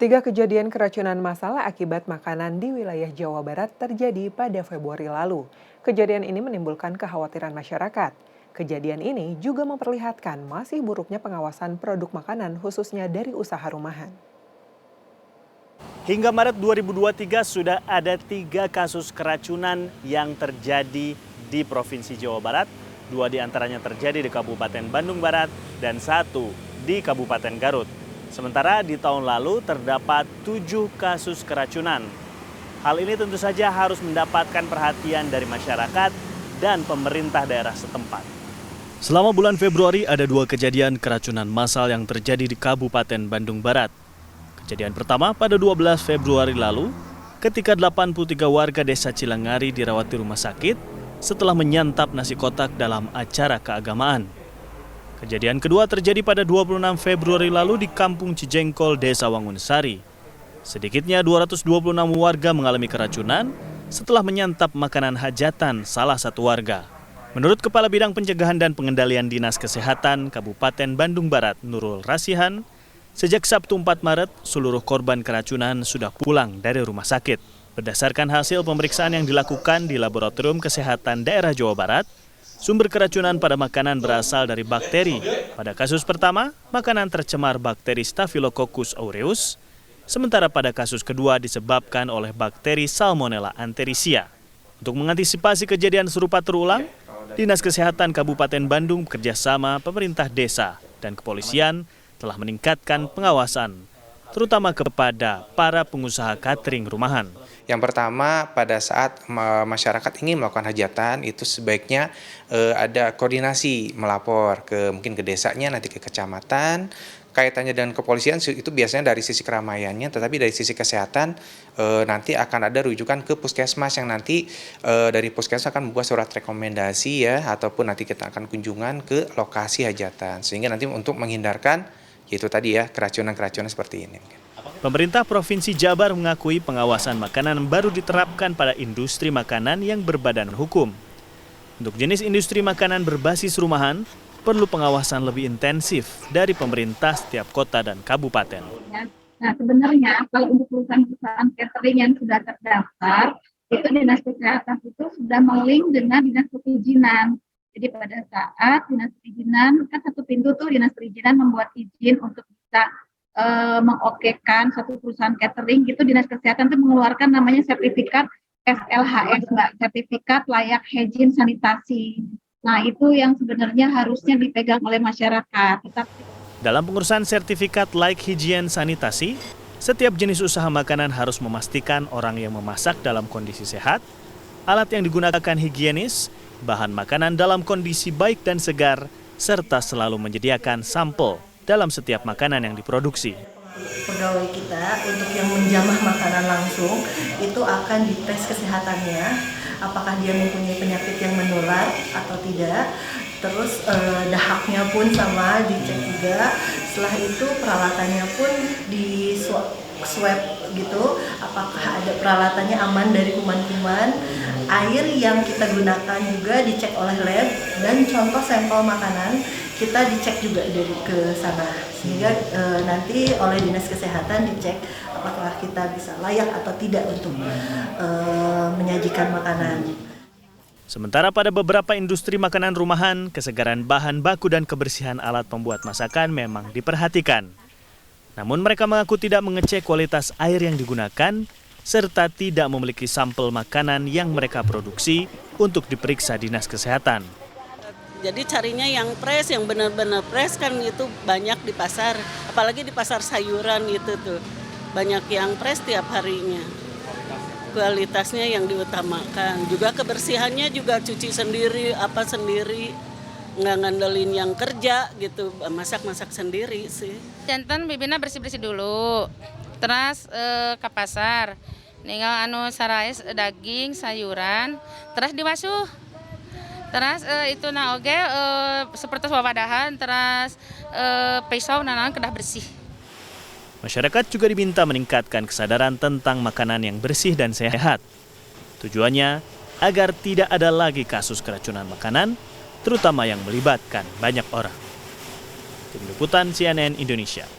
Tiga kejadian keracunan massal akibat makanan di wilayah Jawa Barat terjadi pada Februari lalu. Kejadian ini menimbulkan kekhawatiran masyarakat. Kejadian ini juga memperlihatkan masih buruknya pengawasan produk makanan khususnya dari usaha rumahan. Hingga Maret 2023 sudah ada 3 kasus keracunan yang terjadi di Provinsi Jawa Barat. 2 diantaranya terjadi di Kabupaten Bandung Barat dan 1 di Kabupaten Garut. Sementara di tahun lalu terdapat 7 kasus keracunan. Hal ini tentu saja harus mendapatkan perhatian dari masyarakat dan pemerintah daerah setempat. Selama bulan Februari ada 2 kejadian keracunan massal yang terjadi di Kabupaten Bandung Barat. Kejadian pertama pada 12 Februari lalu ketika 83 warga desa Cilangari dirawat di rumah sakit setelah menyantap nasi kotak dalam acara keagamaan. Kejadian kedua terjadi pada 26 Februari lalu di Kampung Cijengkol, Desa Wangunsari. Sedikitnya 226 warga mengalami keracunan setelah menyantap makanan hajatan salah satu warga. Menurut Kepala Bidang Pencegahan dan Pengendalian Dinas Kesehatan Kabupaten Bandung Barat, Nurul Rasihan, sejak Sabtu 4 Maret, seluruh korban keracunan sudah pulang dari rumah sakit. Berdasarkan hasil pemeriksaan yang dilakukan di Laboratorium Kesehatan Daerah Jawa Barat, sumber keracunan pada makanan berasal dari bakteri. Pada kasus pertama, makanan tercemar bakteri Staphylococcus aureus, sementara pada kasus kedua disebabkan oleh bakteri Salmonella entericia. Untuk mengantisipasi kejadian serupa terulang, Dinas Kesehatan Kabupaten Bandung bekerjasama pemerintah desa dan kepolisian telah meningkatkan pengawasan, terutama kepada para pengusaha catering rumahan. Yang pertama, pada saat masyarakat ingin melakukan hajatan, itu sebaiknya ada koordinasi melapor mungkin ke desanya, nanti ke kecamatan. Kaitannya dengan kepolisian itu biasanya dari sisi keramaiannya, tetapi dari sisi kesehatan nanti akan ada rujukan ke puskesmas yang nanti dari puskesmas akan membuat surat rekomendasi ya, ataupun nanti kita akan kunjungan ke lokasi hajatan. Sehingga nanti untuk menghindarkan yaitu tadi ya keracunan-keracunan seperti ini. Pemerintah Provinsi Jabar mengakui pengawasan makanan baru diterapkan pada industri makanan yang berbadan hukum. Untuk jenis industri makanan berbasis rumahan, perlu pengawasan lebih intensif dari pemerintah setiap kota dan kabupaten. Nah, sebenarnya kalau untuk perusahaan catering yang sudah terdaftar, itu Dinas Kesehatan itu sudah melink dengan Dinas Perizinan. Jadi pada saat Dinas Perizinan, kan satu pintu tuh Dinas Perizinan membuat izin untuk bisa mengokekan satu perusahaan catering, gitu Dinas Kesehatan itu mengeluarkan namanya sertifikat SLHS, Mbak, sertifikat layak hygiene sanitasi. Nah, itu yang sebenarnya harusnya dipegang oleh masyarakat. Dalam pengurusan sertifikat layak hygiene sanitasi, setiap jenis usaha makanan harus memastikan orang yang memasak dalam kondisi sehat, alat yang digunakan higienis, bahan makanan dalam kondisi baik dan segar, serta selalu menyediakan sampel dalam setiap makanan yang diproduksi. Pegawai kita untuk yang menjamah makanan langsung itu akan dites kesehatannya, apakah dia mempunyai penyakit yang menular atau tidak. Terus dahaknya pun sama dicek juga. Setelah itu peralatannya pun di swab gitu, apakah ada peralatannya aman dari kuman-kuman. Air yang kita gunakan juga dicek oleh lab, dan contoh sampel makanan kita dicek juga dari ke sana, sehingga nanti oleh Dinas Kesehatan dicek apakah kita bisa layak atau tidak untuk menyajikan makanan. Sementara pada beberapa industri makanan rumahan, kesegaran bahan baku dan kebersihan alat pembuat masakan memang diperhatikan. Namun mereka mengaku tidak mengecek kualitas air yang digunakan, serta tidak memiliki sampel makanan yang mereka produksi untuk diperiksa Dinas Kesehatan. Jadi carinya yang fresh, yang benar-benar fresh kan itu banyak di pasar, apalagi di pasar sayuran itu tuh banyak yang fresh tiap harinya. Kualitasnya yang diutamakan, juga kebersihannya juga cuci sendiri, apa sendiri, nggak ngandelin yang kerja gitu, masak-masak sendiri sih. Jantan bibina bersih-bersih dulu, terus ke pasar, tinggal sarais daging, sayuran, terus dibasuh. Terus itu oge seperti wadahan, terus pisau nanang kedah bersih. Masyarakat juga diminta meningkatkan kesadaran tentang makanan yang bersih dan sehat. Tujuannya agar tidak ada lagi kasus keracunan makanan, terutama yang melibatkan banyak orang. Tim Liputan CNN Indonesia.